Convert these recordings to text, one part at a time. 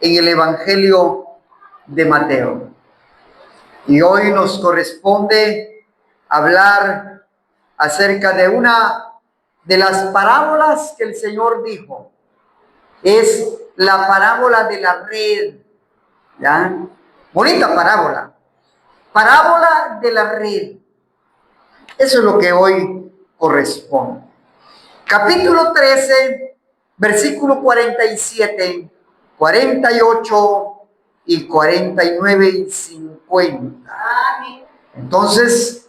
en el Evangelio de Mateo. Y hoy nos corresponde hablar acerca de una de las parábolas que el Señor dijo. Es la parábola de la red. ¿Ya? Bonita parábola. Parábola de la red. Eso es lo que hoy corresponde. Capítulo 13, versículo 47, 48 y 49 y 50. Entonces,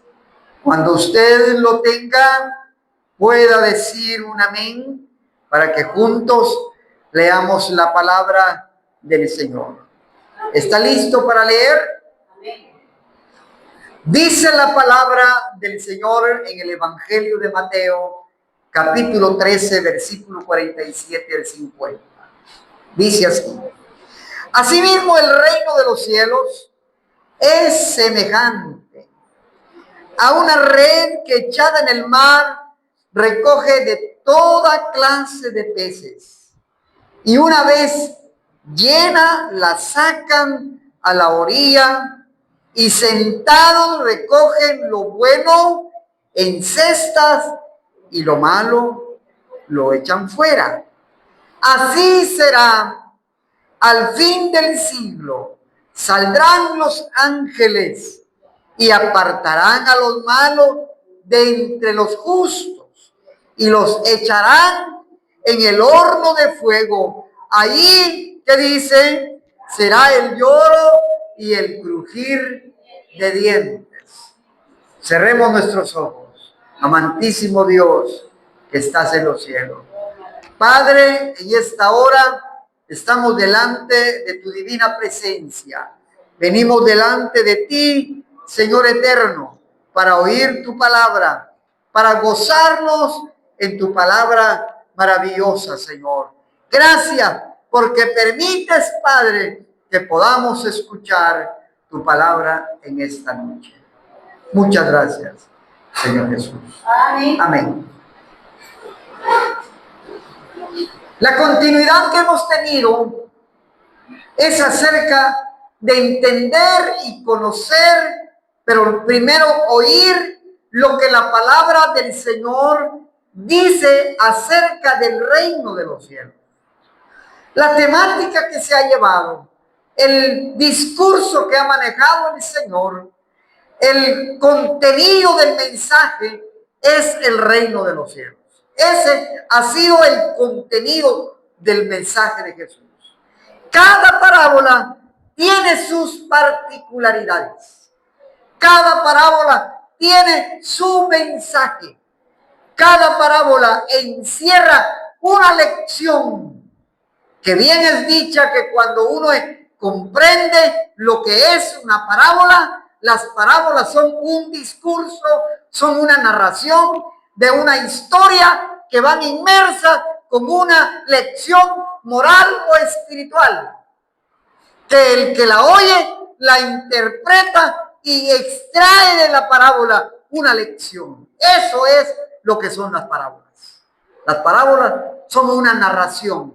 cuando usted lo tenga, pueda decir un amén para que juntos leamos la palabra del Señor. ¿Está listo para leer? Dice la palabra del Señor en el Evangelio de Mateo, capítulo 13, versículo 47 al 50. Dice así: asimismo el reino de los cielos es semejante a una red que echada en el mar recoge de toda clase de peces, y una vez llena la sacan a la orilla, y sentados recogen lo bueno en cestas y lo malo lo echan fuera. Así será al fin del siglo. Saldrán los ángeles y apartarán a los malos de entre los justos y los echarán en el horno de fuego. Ahí, ¿qué dice? Será el lloro y el crujir de dientes. Cerremos nuestros ojos. Amantísimo Dios que estás en los cielos. Padre, en esta hora estamos delante de tu divina presencia. Venimos delante de ti, Señor eterno, para oír tu palabra, para gozarnos en tu palabra maravillosa, Señor. Gracias porque permites, Padre, que podamos escuchar tu palabra en esta noche. Muchas gracias, Señor Jesús. Amén. Amén. La continuidad que hemos tenido es acerca de entender y conocer, pero primero oír lo que la palabra del Señor dice acerca del reino de los cielos. La temática que se ha llevado, el discurso que ha manejado el Señor, el contenido del mensaje es el reino de los cielos. Ese ha sido el contenido del mensaje de Jesús. Cada parábola tiene sus particularidades. Cada parábola tiene su mensaje. Cada parábola encierra una lección que bien es dicha que cuando uno comprende lo que es una parábola, las parábolas son un discurso, son una narración de una historia que van inmersa con una lección moral o espiritual, que el que la oye la interpreta y extrae de la parábola una lección. Eso es lo que son las parábolas. Las parábolas son una narración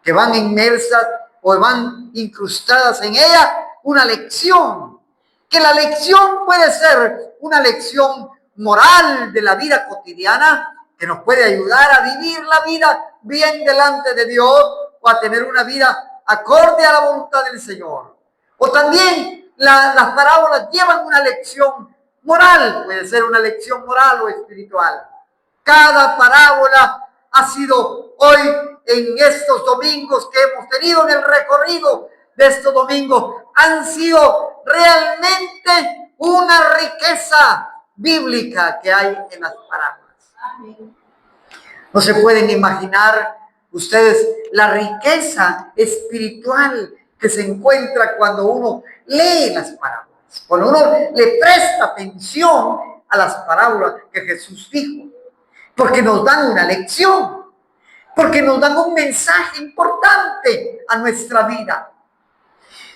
que van inmersas o van incrustadas en ella una lección, que la lección puede ser una lección moral de la vida cotidiana, que nos puede ayudar a vivir la vida bien delante de Dios o a tener una vida acorde a la voluntad del Señor. O también las parábolas llevan una lección moral, puede ser una lección moral o espiritual. Cada parábola ha sido hoy, en estos domingos que hemos tenido en el recorrido de estos domingos, han sido realmente una riqueza bíblica que hay en las parábolas. No se pueden imaginar ustedes la riqueza espiritual que se encuentra cuando uno lee las parábolas, cuando uno le presta atención a las parábolas que Jesús dijo, porque nos dan una lección, porque nos dan un mensaje importante a nuestra vida.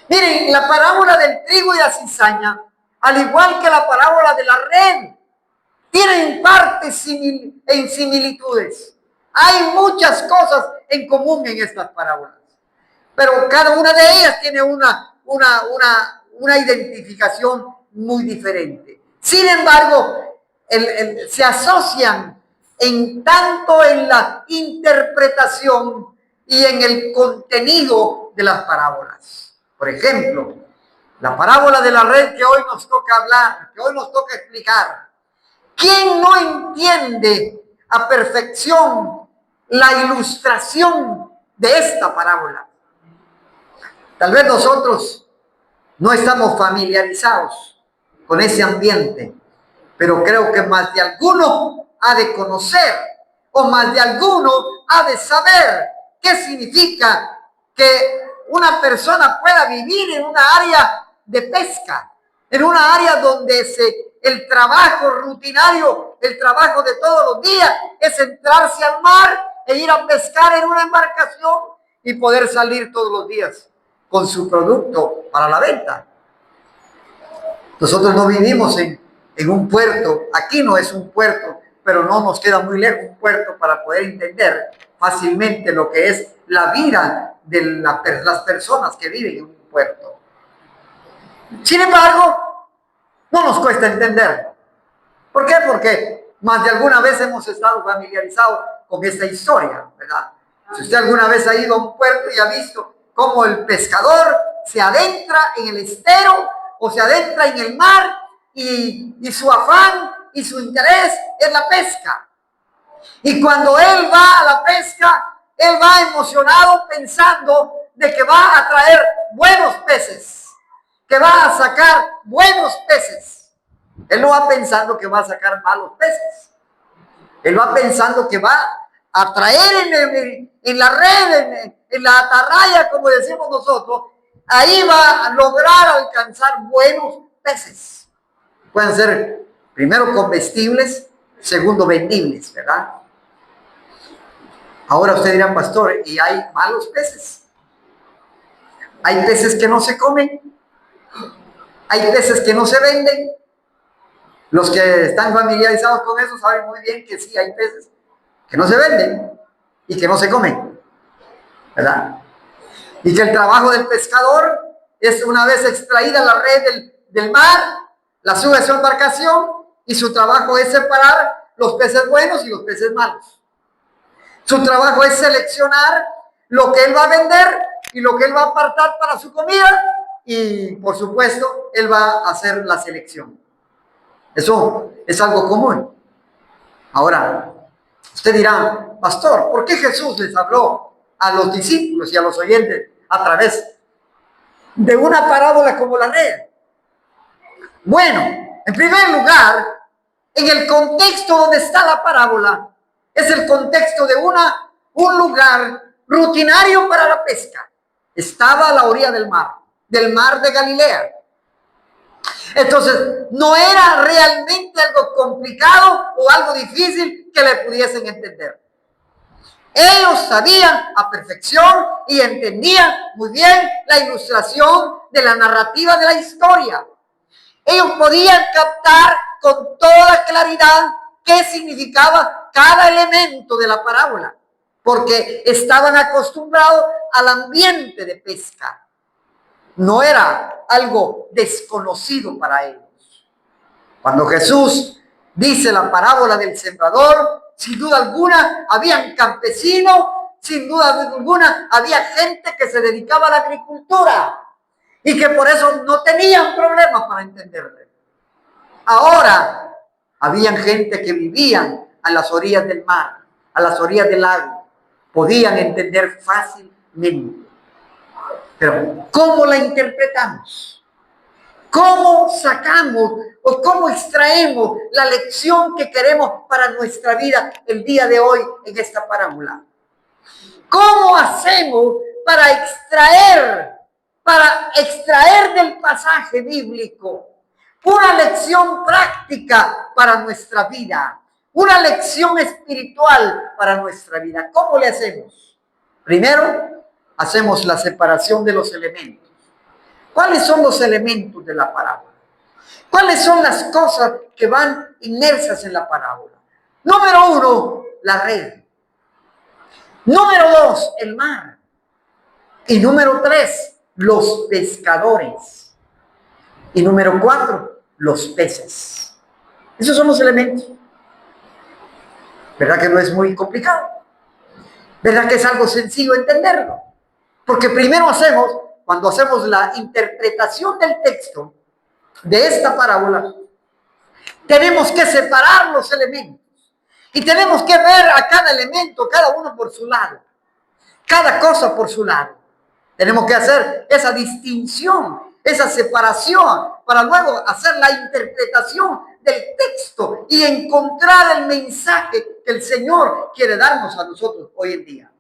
Miren, la parábola del trigo y la cizaña, al igual que la parábola de la red, tienen partes en similitudes. Hay muchas cosas en común en estas parábolas. pero cada una de ellas tiene una identificación muy diferente. Sin embargo, se asocian en tanto en la interpretación y en el contenido de las parábolas. Por ejemplo, la parábola de la red que hoy nos toca hablar, que hoy nos toca explicar. ¿Quién no entiende a perfección la ilustración de esta parábola? Tal vez nosotros no estamos familiarizados con ese ambiente, pero creo que más de alguno ha de conocer o más de alguno ha de saber qué significa que una persona pueda vivir en una área de pesca, en una área donde el trabajo rutinario, el trabajo de todos los días es entrarse al mar e ir a pescar en una embarcación y poder salir todos los días con su producto para la venta. Nosotros no vivimos en un puerto, aquí no es un puerto, pero no nos queda muy lejos un puerto para poder entender fácilmente lo que es la vida de las personas que viven en un puerto. Sin embargo, no nos cuesta entender. ¿Por qué? Porque más de alguna vez hemos estado familiarizados con esta historia, ¿verdad? Si usted alguna vez ha ido a un puerto y ha visto cómo el pescador se adentra en el estero o se adentra en el mar y su afán y su interés es la pesca. Y cuando él va a la pesca, él va emocionado pensando de que va a traer buenos peces, que va a sacar buenos peces. Él no va pensando que va a sacar malos peces. Él va pensando que va a traer en la red, en la atarraya, como decimos nosotros, ahí va a lograr alcanzar buenos peces. Pueden ser, primero, comestibles, segundo, vendibles, ¿verdad? Ahora usted dirá, pastor, ¿y hay malos peces? ¿Hay peces que no se comen? ¿Hay peces que no se venden? Los que están familiarizados con eso saben muy bien que sí hay peces que no se venden y que no se comen, ¿verdad? Y que el trabajo del pescador es, una vez extraída la red del mar, la sube a su embarcación y su trabajo es separar los peces buenos y los peces malos. Su trabajo es seleccionar lo que él va a vender y lo que él va a apartar para su comida y, por supuesto, él va a hacer la selección. Eso es algo común. Ahora, usted dirá, pastor, ¿por qué Jesús les habló a los discípulos y a los oyentes a través de una parábola como la red? Bueno, en primer lugar, en el contexto donde está la parábola, es el contexto de un lugar rutinario para la pesca. Estaba a la orilla del mar de Galilea. Entonces, no era realmente algo complicado o algo difícil que le pudiesen entender. Ellos sabían a perfección y entendían muy bien la ilustración de la narrativa de la historia. Ellos podían captar con toda claridad qué significaba cada elemento de la parábola, porque estaban acostumbrados al ambiente de pesca. No era algo desconocido para ellos. Cuando Jesús dice la parábola del sembrador, sin duda alguna habían campesinos, sin duda alguna había gente que se dedicaba a la agricultura y que por eso no tenían problemas para entenderle. Ahora, habían gente que vivían a las orillas del mar, a las orillas del lago, podían entender fácilmente. Pero, ¿cómo la interpretamos? ¿Cómo sacamos o cómo extraemos la lección que queremos para nuestra vida el día de hoy en esta parábola? ¿Cómo hacemos para extraer del pasaje bíblico una lección práctica para nuestra vida, una lección espiritual para nuestra vida? ¿Cómo le hacemos? Primero, hacemos la separación de los elementos. ¿Cuáles son los elementos de la parábola? ¿Cuáles son las cosas que van inmersas en la parábola? Número 1, la red. Número 2, el mar. Y número 3, los pescadores. Y número 4, los peces. Esos son los elementos. ¿Verdad que no es muy complicado? ¿Verdad que es algo sencillo entenderlo? Porque primero cuando hacemos la interpretación del texto de esta parábola, tenemos que separar los elementos. Y tenemos que ver a cada elemento, cada uno por su lado. Cada cosa por su lado. Tenemos que hacer esa distinción, esa separación, para luego hacer la interpretación del texto y encontrar el mensaje que el Señor quiere darnos a nosotros hoy en día.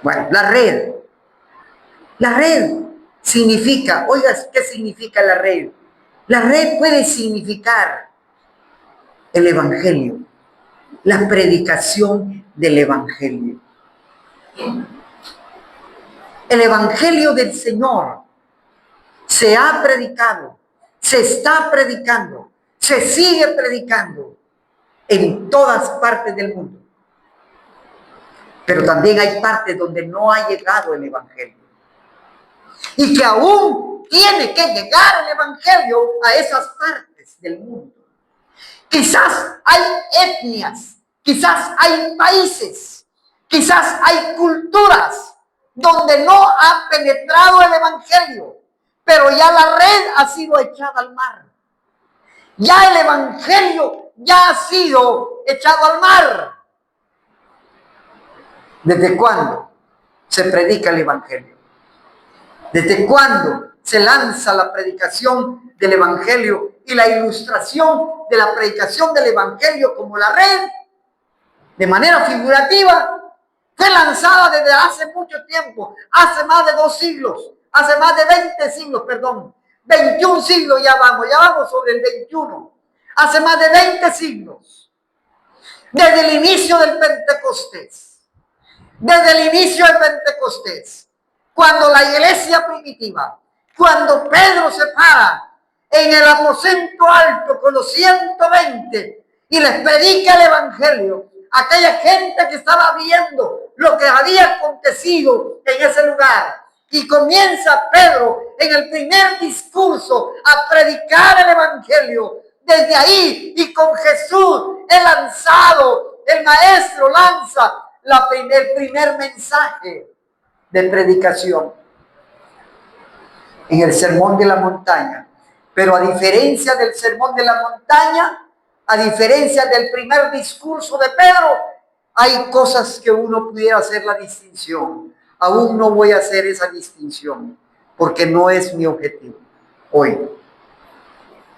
Bueno, la red. La red significa, oiga, ¿qué significa la red? La red puede significar el Evangelio, la predicación del Evangelio. El Evangelio del Señor se ha predicado, se está predicando, se sigue predicando en todas partes del mundo. Pero también hay partes donde no ha llegado el Evangelio. Y que aún tiene que llegar el Evangelio a esas partes del mundo. Quizás hay etnias, quizás hay países, quizás hay culturas donde no ha penetrado el Evangelio, pero ya la red ha sido echada al mar. Ya el Evangelio ya ha sido echado al mar. ¿Desde cuándo se predica el Evangelio? ¿Desde cuándo se lanza la predicación del Evangelio y la ilustración de la predicación del Evangelio como la red? De manera figurativa, fue lanzada desde hace mucho tiempo, hace más de 2 siglos, hace más de 20 siglos, perdón, 21 siglos ya vamos sobre el 21, hace más de 20 siglos, desde el inicio del Pentecostés, cuando la iglesia primitiva, cuando Pedro se para en el aposento alto con los 120 y les predica el Evangelio, aquella gente que estaba viendo lo que había acontecido en ese lugar. Y comienza Pedro en el primer discurso a predicar el Evangelio. Desde ahí y con Jesús el maestro lanza el primer mensaje de predicación en el Sermón de la Montaña. Pero a diferencia del Sermón de la Montaña, a diferencia del primer discurso de Pedro, hay cosas que uno pudiera hacer la distinción. Aún no voy a hacer esa distinción, porque no es mi objetivo hoy.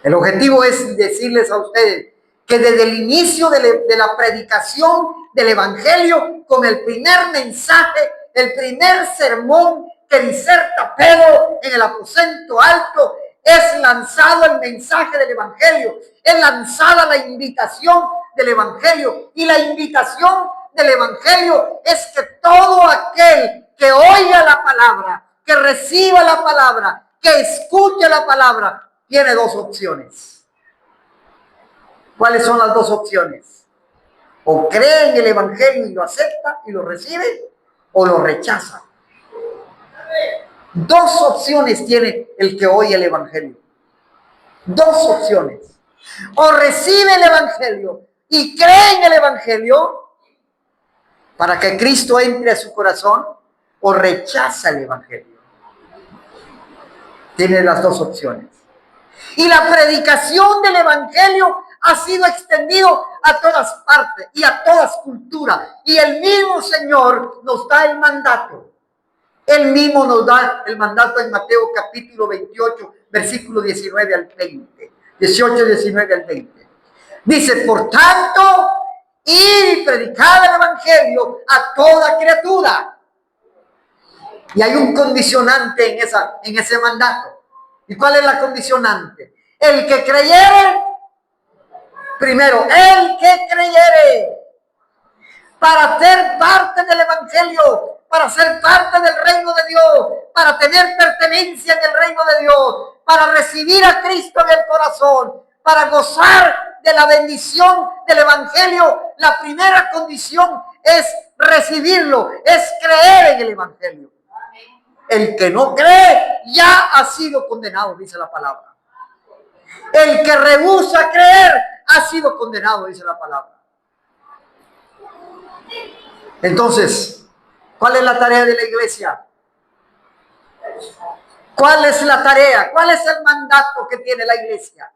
El objetivo es decirles a ustedes que desde el inicio de la predicación del Evangelio, con el primer mensaje, el primer sermón que diserta Pedro en el aposento alto, es lanzado el mensaje del Evangelio, es lanzada la invitación del Evangelio. Y la invitación del Evangelio es que todo aquel que oiga la palabra, que reciba la palabra, que escuche la palabra, tiene 2 opciones. ¿Cuáles son las 2 opciones? O cree en el Evangelio y lo acepta y lo recibe, o lo rechaza. 2 opciones tiene el que oye el Evangelio. 2 opciones. O recibe el Evangelio y cree en el Evangelio para que Cristo entre a su corazón, o rechaza el Evangelio. Tiene las 2 opciones. Y la predicación del Evangelio ha sido extendido a todas partes y a todas culturas. Y el mismo Señor nos da el mandato. Él mismo nos da el mandato en Mateo capítulo 28, versículo 19 al 20. 18, 19 al 20. Dice, por tanto, id y predicad el Evangelio a toda criatura. Y hay un condicionante en ese mandato. ¿Y cuál es la condicionante? El que creyere, primero, el que creyere, para ser parte del Evangelio, para ser parte del reino de Dios, para tener pertenencia en el reino de Dios, para recibir a Cristo en el corazón, para gozar de la bendición del Evangelio, la primera condición es recibirlo, es creer en el Evangelio. El que no cree ya ha sido condenado, dice la palabra. El que rehúsa creer ha sido condenado, dice la palabra. Entonces, ¿cuál es la tarea de la iglesia? ¿Cuál es la tarea? ¿Cuál es el mandato que tiene la iglesia?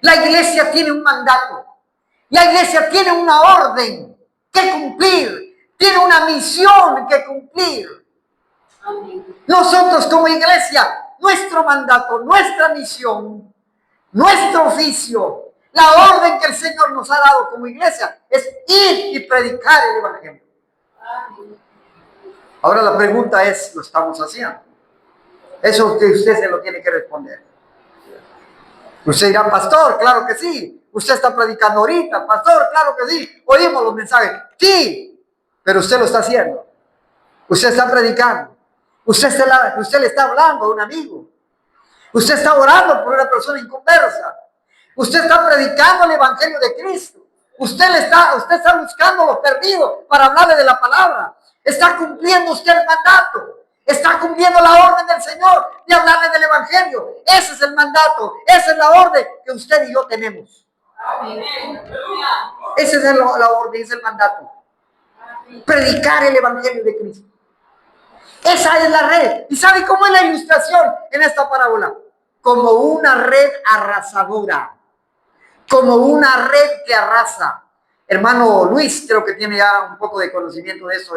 La iglesia tiene un mandato. La iglesia tiene una orden que cumplir. Tiene una misión que cumplir. Nosotros como iglesia, nuestro mandato, nuestra misión, nuestro oficio, la orden que el Señor nos ha dado como iglesia es ir y predicar el Evangelio. Ahora la pregunta es, ¿lo estamos haciendo? Eso que usted se lo tiene que responder. Usted dirá, pastor, claro que sí. Usted está predicando ahorita, pastor, claro que sí. Oímos los mensajes. Sí, pero usted lo está haciendo. Usted está predicando. Usted le está hablando a un amigo. Usted está orando por una persona inconversa. Usted está predicando el Evangelio de Cristo. Usted está buscando a los perdidos para hablarle de la palabra. Está cumpliendo usted el mandato. Está cumpliendo la orden del Señor de hablarle del Evangelio. Ese es el mandato. Esa es la orden que usted y yo tenemos. Esa es la orden, es el mandato. Predicar el Evangelio de Cristo. Esa es la red. ¿Y sabe cómo es la ilustración en esta parábola? Como una red arrasadora. Como una red que arrasa. Hermano Luis, creo que tiene ya un poco de conocimiento de eso,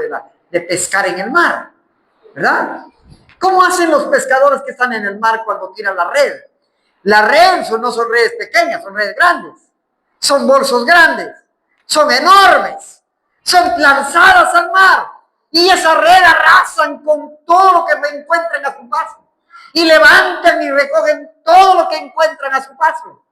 de pescar en el mar. ¿Verdad? ¿Cómo hacen los pescadores que están en el mar cuando tiran la red? La red no son redes pequeñas, son redes grandes. Son bolsos grandes. Son enormes. Son lanzadas al mar. Y esa red arrasan con todo lo que encuentran a su paso. Y levantan y recogen todo lo que encuentran a su paso.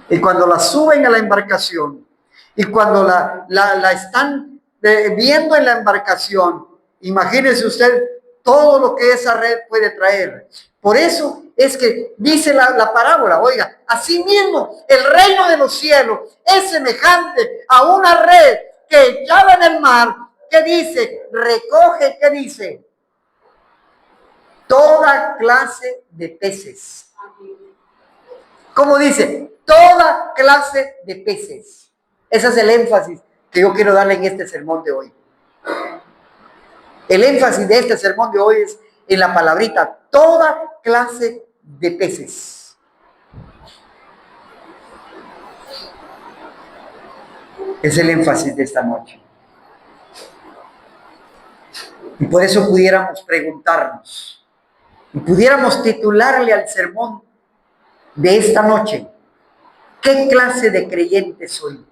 Y cuando la suben a la embarcación, y cuando la están viendo en la embarcación, imagínese usted todo lo que esa red puede traer. Por eso es que dice la parábola, oiga, asimismo el reino de los cielos es semejante a una red que echada en el mar, que dice, recoge, que dice, toda clase de peces. ¿Cómo dice? Toda clase de peces. Ese es el énfasis que yo quiero darle en este sermón de hoy. El énfasis de este sermón de hoy es en la palabrita, toda clase de peces. Es el énfasis de esta noche. Y por eso pudiéramos preguntarnos, y pudiéramos titularle al sermón de esta noche, ¿qué clase de creyente soy?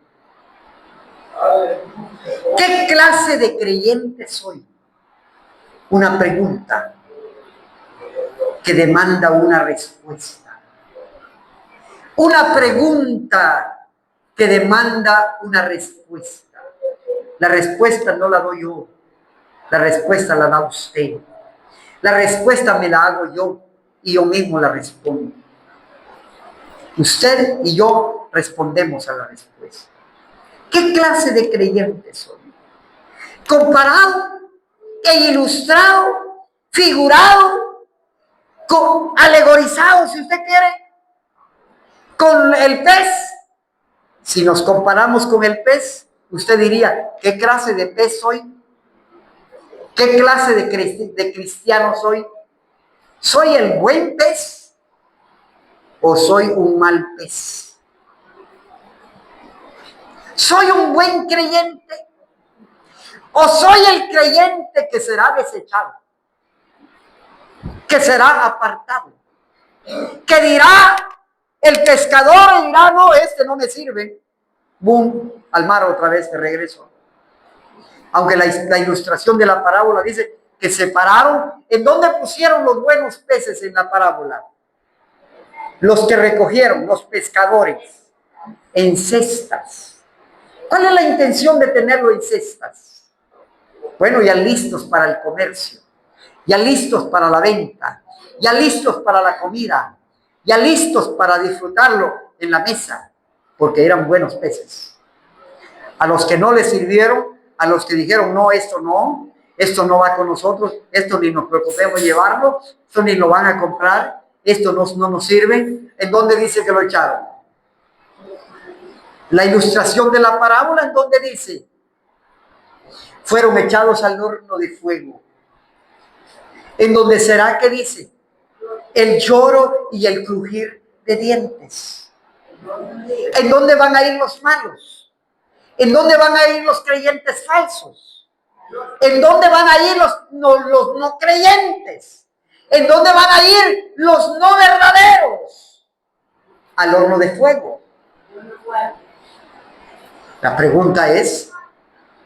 ¿Qué clase de creyente soy? Una pregunta que demanda una respuesta. Una pregunta que demanda una respuesta. La respuesta no la doy yo. La respuesta la da usted. La respuesta me la hago yo y yo mismo la respondo. Usted y yo respondemos a la respuesta. ¿Qué clase de creyente soy? Comparado e ilustrado, figurado, alegorizado, si usted quiere, con el pez. Si nos comparamos con el pez, usted diría, ¿qué clase de pez soy? ¿Qué clase de cristiano soy? ¿Soy el buen pez o soy un mal pez? ¿Soy un buen creyente o soy el creyente que será desechado? Que será apartado. Que dirá el pescador, dirá, no, este no me sirve. Boom, al mar otra vez de regreso. Aunque la ilustración de la parábola dice que separaron, ¿en dónde pusieron los buenos peces en la parábola? Los que recogieron, los pescadores, en cestas. ¿Cuál es la intención de tenerlo en cestas? Bueno, ya listos para el comercio, ya listos para la venta, ya listos para la comida, ya listos para disfrutarlo en la mesa, porque eran buenos peces. A los que no les sirvieron, a los que dijeron, no, esto no va con nosotros, esto ni nos preocupemos llevarlo, esto ni lo van a comprar, esto no nos sirve. ¿En dónde dice que lo echaron? La ilustración de la parábola, ¿en dónde dice? Fueron echados al horno de fuego. ¿En donde será que dice? El lloro y el crujir de dientes. ¿En dónde van a ir los malos? ¿En dónde van a ir los creyentes falsos? ¿En dónde van a ir los no creyentes? ¿En dónde van a ir los no verdaderos? Al horno de fuego. La pregunta es,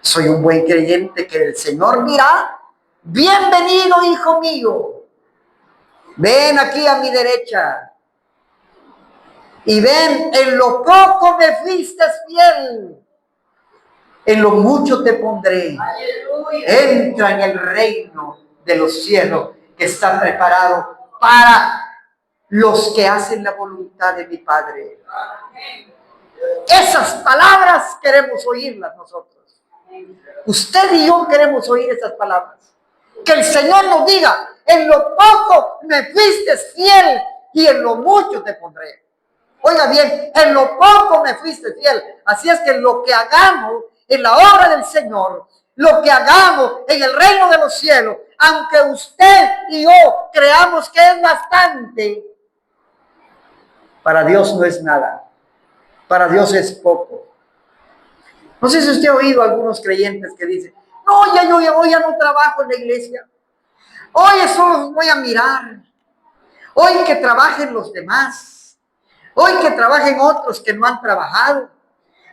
¿soy un buen creyente que el Señor dirá, bienvenido, hijo mío, ven aquí a mi derecha y ven, en lo poco me fuiste fiel, en lo mucho te pondré. Entra en el reino de los cielos que está preparado para los que hacen la voluntad de mi Padre. Esas palabras queremos oírlas nosotros. Usted y yo queremos oír esas palabras. Que el Señor nos diga, en lo poco me fuiste fiel y en lo mucho te pondré. Oiga bien, en lo poco me fuiste fiel. Así es que lo que hagamos en la obra del Señor, lo que hagamos en el reino de los cielos, aunque usted y yo creamos que es bastante, para Dios no es nada. Para Dios es poco. No sé si usted ha oído a algunos creyentes que dicen, no, yo ya no trabajo en la iglesia. Hoy solo voy a mirar. Hoy que trabajen los demás. Hoy que trabajen otros que no han trabajado.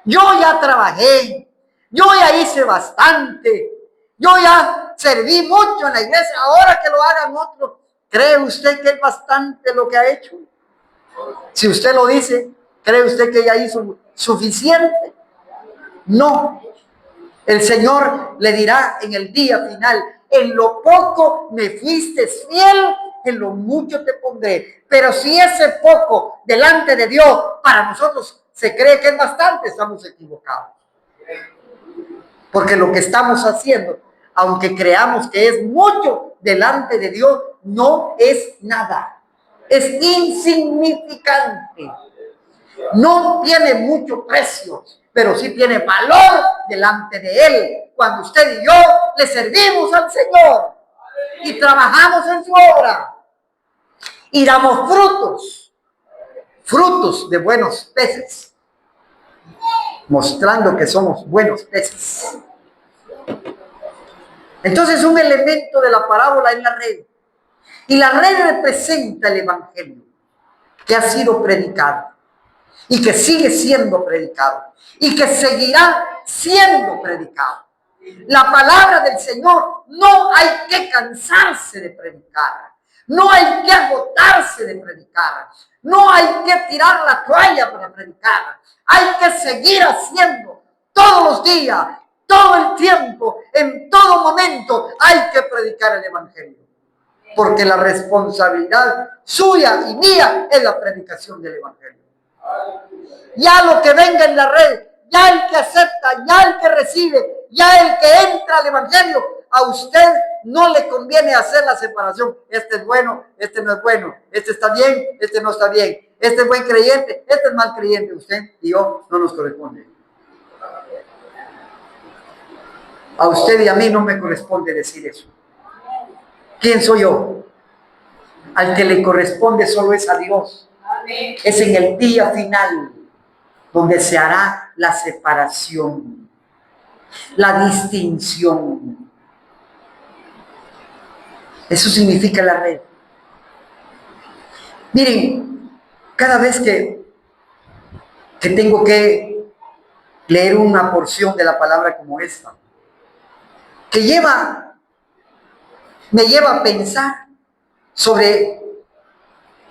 Yo ya trabajé. Yo ya hice bastante. Yo ya serví mucho en la iglesia. Ahora que lo hagan otros. ¿Cree usted que es bastante lo que ha hecho? Si usted lo dice, ¿cree usted que ya hizo suficiente? No. El Señor le dirá en el día final, en lo poco me fuiste fiel, en lo mucho te pondré. Pero si ese poco delante de Dios para nosotros se cree que es bastante, estamos equivocados. Porque lo que estamos haciendo, aunque creamos que es mucho delante de Dios, no es nada. Es insignificante. No tiene mucho precio, pero sí tiene valor delante de Él. Cuando usted y yo le servimos al Señor y trabajamos en su obra y damos frutos de buenos peces, mostrando que somos buenos peces. Entonces, un elemento de la parábola es la red. Y la red representa el evangelio que ha sido predicado y que sigue siendo predicado y que seguirá siendo predicado. La palabra del Señor no hay que cansarse de predicar, no hay que agotarse de predicar, no hay que tirar la toalla para predicar, hay que seguir haciendo todos los días, todo el tiempo, en todo momento hay que predicar el evangelio. Porque la responsabilidad suya y mía es la predicación del evangelio. Ya lo que venga en la red, ya el que acepta, ya el que recibe, ya el que entra al evangelio, a usted no le conviene hacer la separación. Este es bueno, este no es bueno, este está bien, este no está bien, este es buen creyente, este es mal creyente. Usted y yo no nos corresponde. A usted y a mí no me corresponde decir eso. ¿Quién soy yo? Al que le corresponde solo es a Dios. Amén. Es en el día final donde se hará la separación, la distinción. Eso significa la red. Miren, cada vez que tengo que leer una porción de la palabra como esta, que me lleva a pensar sobre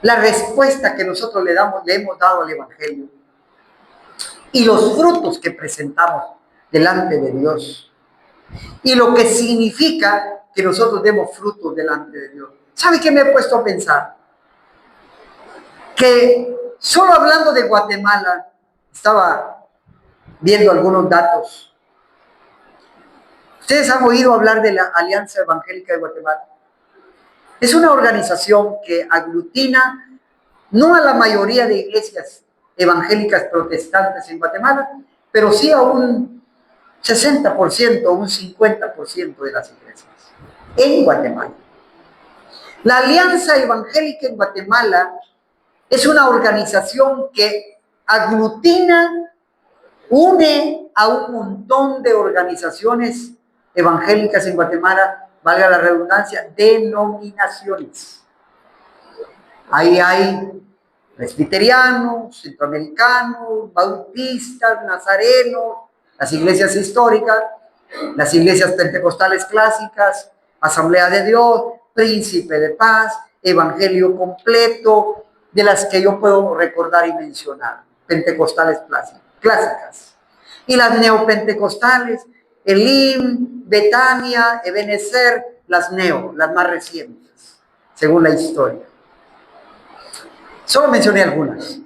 la respuesta que nosotros le hemos dado al evangelio y los frutos que presentamos delante de Dios y lo que significa que nosotros demos frutos delante de Dios. ¿Sabe qué me he puesto a pensar? Que solo hablando de Guatemala, estaba viendo algunos datos. ¿Ustedes han oído hablar de la Alianza Evangélica de Guatemala? Es una organización que aglutina no a la mayoría de iglesias evangélicas protestantes en Guatemala, pero sí a un 60%, un 50% de las iglesias en Guatemala. La Alianza Evangélica en Guatemala es una organización que aglutina, une a un montón de organizaciones evangélicas en Guatemala, valga la redundancia, denominaciones. Ahí hay presbiterianos, centroamericanos, bautistas, nazarenos, las iglesias históricas, las iglesias pentecostales clásicas, Asamblea de Dios, Príncipe de Paz, Evangelio Completo, de las que yo puedo recordar y mencionar, pentecostales clásicas. Y las neopentecostales, Elim, Betania, Ebenezer, las más recientes, según la historia. Solo mencioné algunas.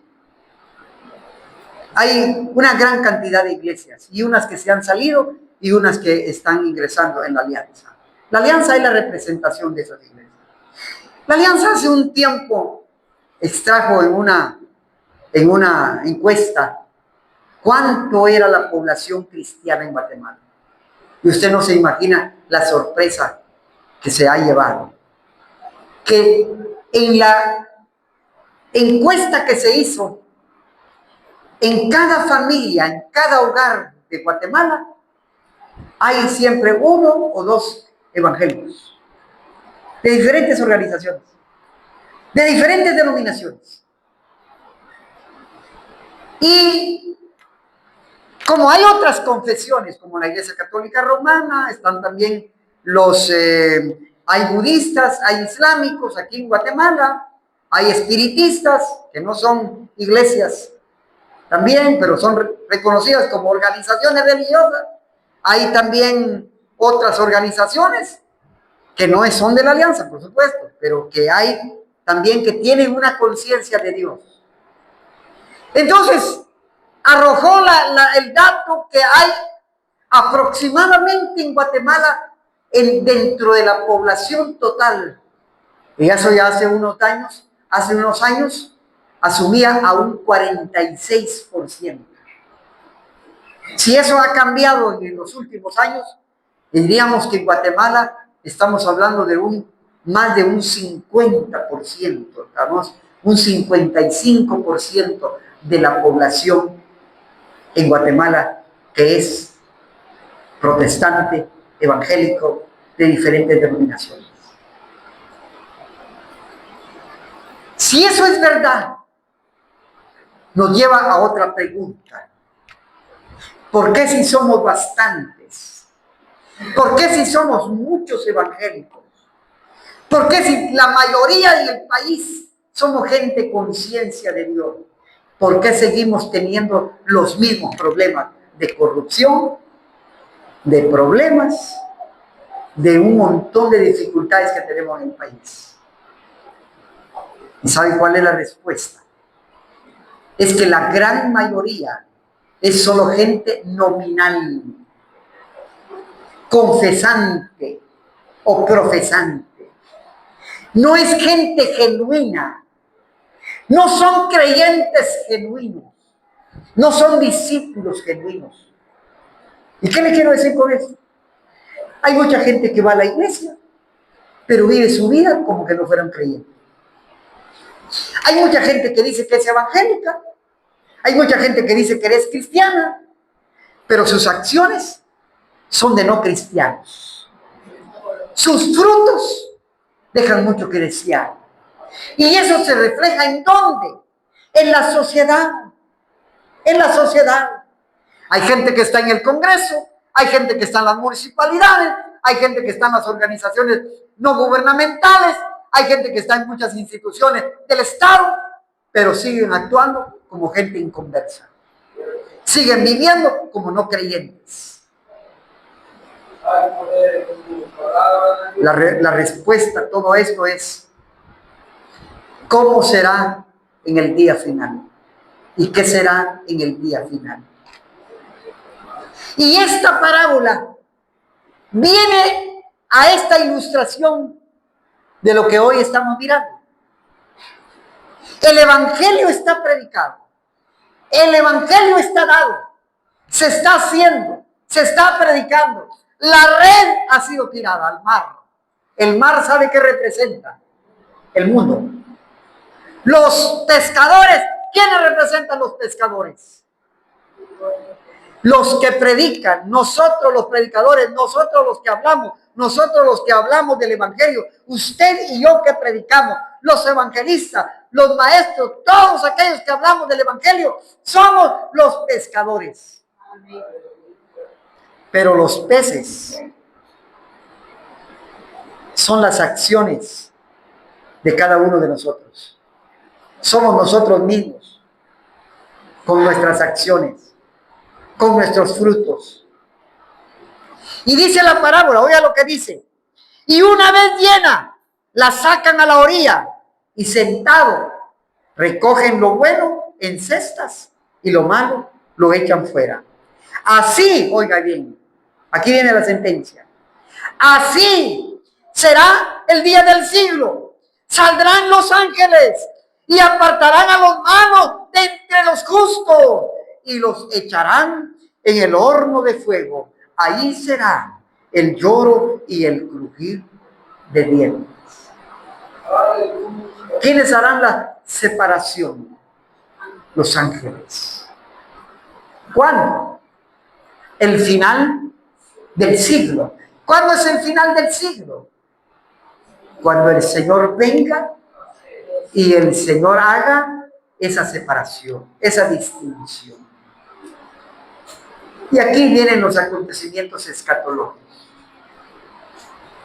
Hay una gran cantidad de iglesias, y unas que se han salido y unas que están ingresando en la alianza. La alianza es la representación de esas iglesias. La alianza hace un tiempo extrajo en una encuesta cuánto era la población cristiana en Guatemala. Y usted no se imagina la sorpresa que se ha llevado. Que en la encuesta que se hizo, en cada familia, en cada hogar de Guatemala, hay siempre uno o dos evangélicos de diferentes organizaciones, de diferentes denominaciones. Y como hay otras confesiones, como la Iglesia Católica Romana, están también hay budistas, hay islámicos aquí en Guatemala, hay espiritistas, que no son iglesias también, pero son reconocidas como organizaciones religiosas. Hay también otras organizaciones que no son de la alianza, por supuesto, pero que hay también que tienen una conciencia de Dios. Entonces, arrojó el dato que hay aproximadamente en Guatemala, dentro de la población total, y eso ya hace unos años, asumía a un 46%. Si eso ha cambiado en los últimos años, diríamos que en Guatemala estamos hablando de más de un 50%, estamos un 55% de la población en Guatemala que es protestante, evangélico, de diferentes denominaciones. Si eso es verdad, nos lleva a otra pregunta. ¿Por qué si somos bastantes? ¿Por qué si somos muchos evangélicos? ¿Por qué si la mayoría del país somos gente con conciencia de Dios? ¿Por qué seguimos teniendo los mismos problemas de corrupción, de problemas, de un montón de dificultades que tenemos en el país? ¿Y saben cuál es la respuesta? Es que la gran mayoría es solo gente nominal, confesante o profesante. No es gente genuina. No son creyentes genuinos. No son discípulos genuinos. ¿Y qué le quiero decir con esto? Hay mucha gente que va a la iglesia, pero vive su vida como que no fueran creyentes. Hay mucha gente que dice que es evangélica. Hay mucha gente que dice que es cristiana, pero sus acciones son de no cristianos. Sus frutos dejan mucho que desear. Y eso se refleja ¿en dónde? En la sociedad. En la sociedad. Hay gente que está en el Congreso, hay gente que está en las municipalidades, hay gente que está en las organizaciones no gubernamentales, hay gente que está en muchas instituciones del Estado, pero siguen actuando como gente inconversa. Siguen viviendo como no creyentes. La respuesta a todo esto es: ¿cómo será en el día final? ¿Y qué será en el día final? Y esta parábola viene a esta ilustración de lo que hoy estamos mirando. El evangelio está predicado. El evangelio está dado. Se está haciendo. Se está predicando. La red ha sido tirada al mar. El mar sabe qué representa. El mundo. Los pescadores. ¿Quiénes representan los pescadores? Los que predican, nosotros los predicadores, nosotros los que hablamos del evangelio, usted y yo que predicamos, los evangelistas, los maestros, todos aquellos que hablamos del evangelio, somos los pescadores. Pero los peces son las acciones de cada uno de nosotros. Somos nosotros mismos, con nuestras acciones, con nuestros frutos. Y dice la parábola, oiga lo que dice: y una vez llena, la sacan a la orilla y sentado recogen lo bueno en cestas y lo malo lo echan fuera. Así, oiga bien, aquí viene la sentencia. Así será el día del siglo. Saldrán los ángeles y apartarán a los malos de entre los justos y los echarán en el horno de fuego. Ahí será el lloro y el crujir de dientes. ¿Quiénes harán la separación? Los ángeles. ¿Cuándo? El final del siglo. ¿Cuándo es el final del siglo? Cuando el Señor venga y el Señor haga esa separación, esa distinción. Y aquí vienen los acontecimientos escatológicos.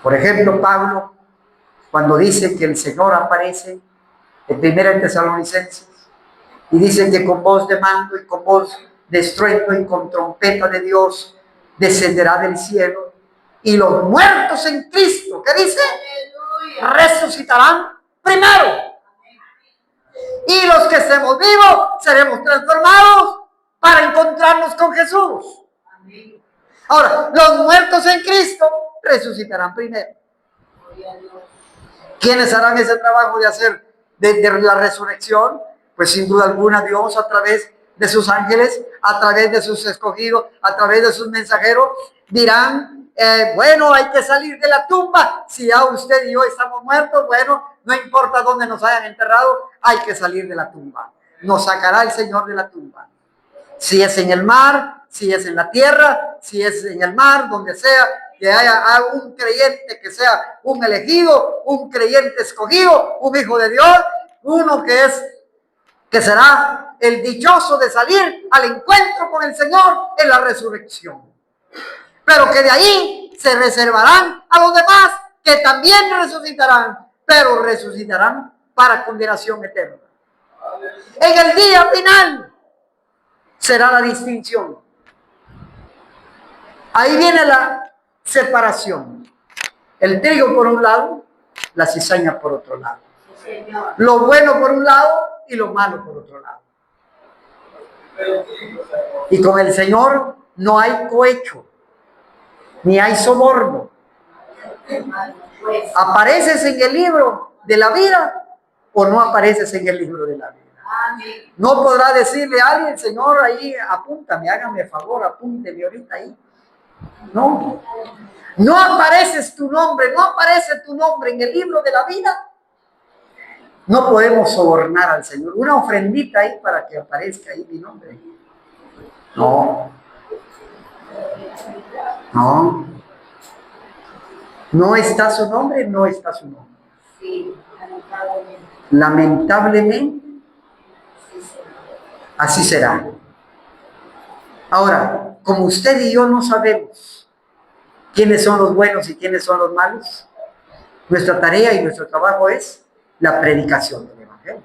Por ejemplo, Pablo, cuando dice que el Señor aparece en 1 Tesalonicenses, y dice que con voz de mando y con voz de estruendo y con trompeta de Dios descenderá del cielo, y los muertos en Cristo, ¿qué dice? Resucitarán primero. Y los que estemos vivos seremos transformados para encontrarnos con Jesús. Ahora, los muertos en Cristo resucitarán primero. ¿Quiénes harán ese trabajo de hacer de la resurrección? Pues sin duda alguna Dios, a través de sus ángeles, a través de sus escogidos, a través de sus mensajeros, dirán, bueno, hay que salir de la tumba. Si ya usted y yo estamos muertos, bueno, no importa dónde nos hayan enterrado, hay que salir de la tumba. Nos sacará el Señor de la tumba. Si es en el mar, si es en la tierra, si es en el mar, donde sea, que haya un creyente que sea un elegido, un creyente escogido, un hijo de Dios, uno que será el dichoso de salir al encuentro con el Señor en la resurrección. Pero que de ahí se reservarán a los demás que también resucitarán, pero resucitarán para condenación eterna. En el día final será la distinción. Ahí viene la separación. El trigo por un lado, la cizaña por otro lado. Lo bueno por un lado y lo malo por otro lado. Y con el Señor no hay cohecho, ni hay soborno. ¿Apareces en el libro de la vida o no apareces en el libro de la vida? No podrá decirle a alguien, Señor, ahí apúntame, hágame favor, apúnteme ahorita ahí. No, no apareces tu nombre, no aparece tu nombre en el libro de la vida. No podemos sobornar al Señor. Una ofrendita ahí para que aparezca ahí mi nombre. No. No. No está su nombre, no está su nombre. Sí, lamentablemente. Lamentablemente, así será. Ahora, como usted y yo no sabemos quiénes son los buenos y quiénes son los malos, nuestra tarea y nuestro trabajo es la predicación del Evangelio.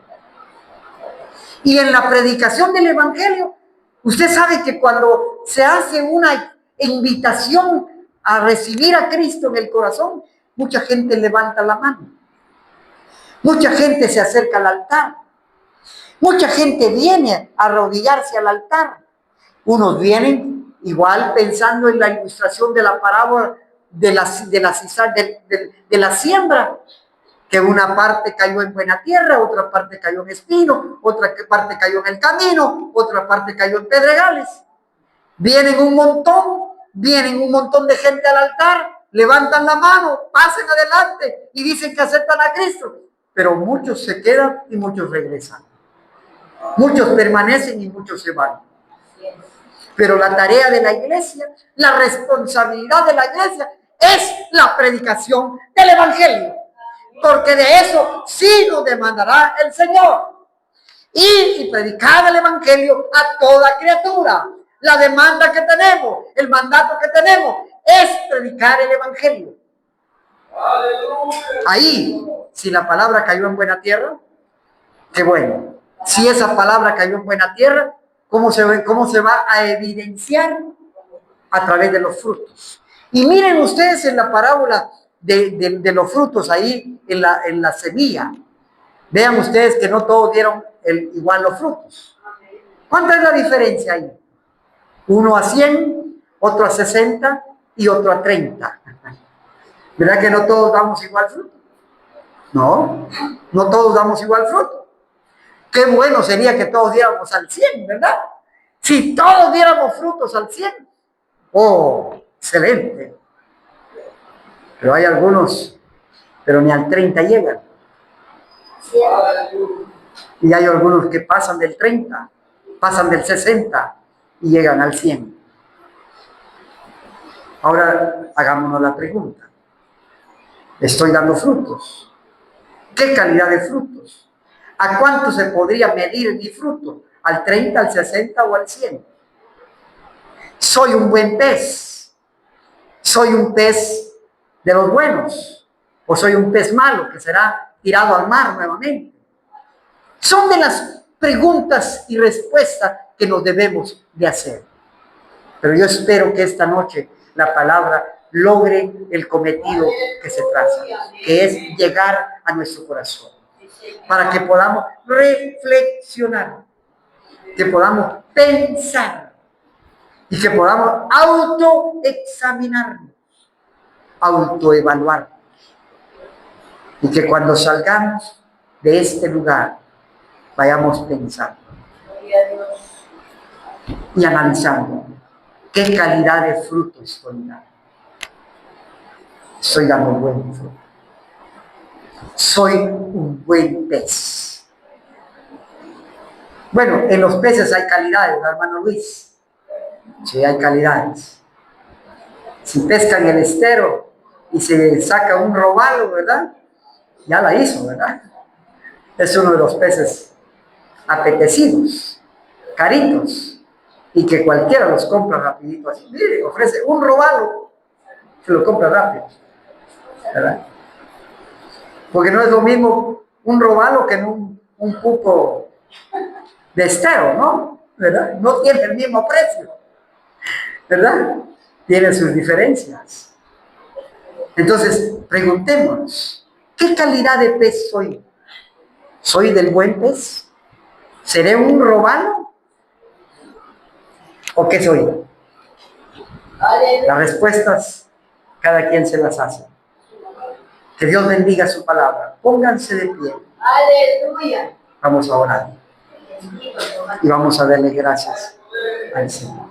Y en la predicación del Evangelio, usted sabe que cuando se hace una invitación a recibir a Cristo en el corazón, mucha gente levanta la mano. Mucha gente se acerca al altar. Mucha gente viene a arrodillarse al altar. Unos vienen Igual pensando en la ilustración de la parábola de la siembra, que una parte cayó en buena tierra, otra parte cayó en espino, otra parte cayó en el camino, otra parte cayó en pedregales. Vienen un montón de gente al altar, levantan la mano, pasan adelante y dicen que aceptan a Cristo, pero muchos se quedan y muchos regresan. Muchos permanecen y muchos se van. Pero la tarea de la iglesia, la responsabilidad de la iglesia es la predicación del evangelio. Porque de eso sí nos demandará el Señor. Ir y predicar el evangelio a toda criatura. La demanda que tenemos, el mandato que tenemos es predicar el evangelio. Ahí, si la palabra cayó en buena tierra, qué bueno. Si esa palabra cayó en buena tierra, ¿cómo se va a evidenciar? A través de los frutos. Y miren ustedes en la parábola de los frutos ahí en la semilla. Vean ustedes que no todos dieron igual los frutos. ¿Cuánta es la diferencia ahí? Uno a 100, otro a 60 y otro a 30. ¿Verdad que no todos damos igual fruto? No todos damos igual fruto. Qué bueno sería que todos diéramos al 100, ¿verdad? Si todos diéramos frutos al 100. Oh, excelente. Pero hay algunos, pero ni al 30 llegan. Y hay algunos que pasan del 30, pasan del 60 y llegan al 100. Ahora hagámonos la pregunta. ¿Estoy dando frutos? ¿Qué calidad de frutos? ¿A cuánto se podría medir mi fruto? ¿Al 30, al 60 o al 100? ¿Soy un buen pez? ¿Soy un pez de los buenos? ¿O soy un pez malo que será tirado al mar nuevamente? Son de las preguntas y respuestas que nos debemos de hacer. Pero yo espero que esta noche la palabra logre el cometido que se traza, que es llegar a nuestro corazón, para que podamos reflexionar, que podamos pensar y que podamos autoexaminarnos, autoevaluarnos, y que cuando salgamos de este lugar vayamos pensando y analizando qué calidad de fruto estoy dando. Estoy dando buen fruto. Soy un buen pez. Bueno, en los peces hay calidades, hermano Luis. Sí, hay calidades. Si pesca en el estero y se saca un robalo, ¿verdad? Ya la hizo, ¿verdad? Es uno de los peces apetecidos, caritos, y que cualquiera los compra rapidito así. Mire, ofrece un robalo, se lo compra rápido, ¿verdad? Porque no es lo mismo un robalo que un pupo de estero, ¿no? ¿Verdad? No tiene el mismo precio, ¿verdad? Tiene sus diferencias. Entonces, preguntémonos, ¿qué calidad de pez soy? ¿Soy del buen pez? ¿Seré un robalo? ¿O qué soy? Las respuestas, cada quien se las hace. Que Dios bendiga su palabra. Pónganse de pie. Aleluya. Vamos a orar. Y vamos a darle gracias al Señor.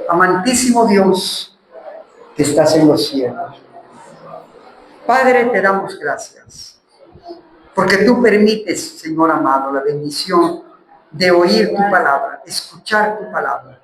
Amantísimo Dios, que estás en los cielos. Padre, te damos gracias. Porque tú permites, Señor amado, la bendición de oír tu palabra, escuchar tu palabra.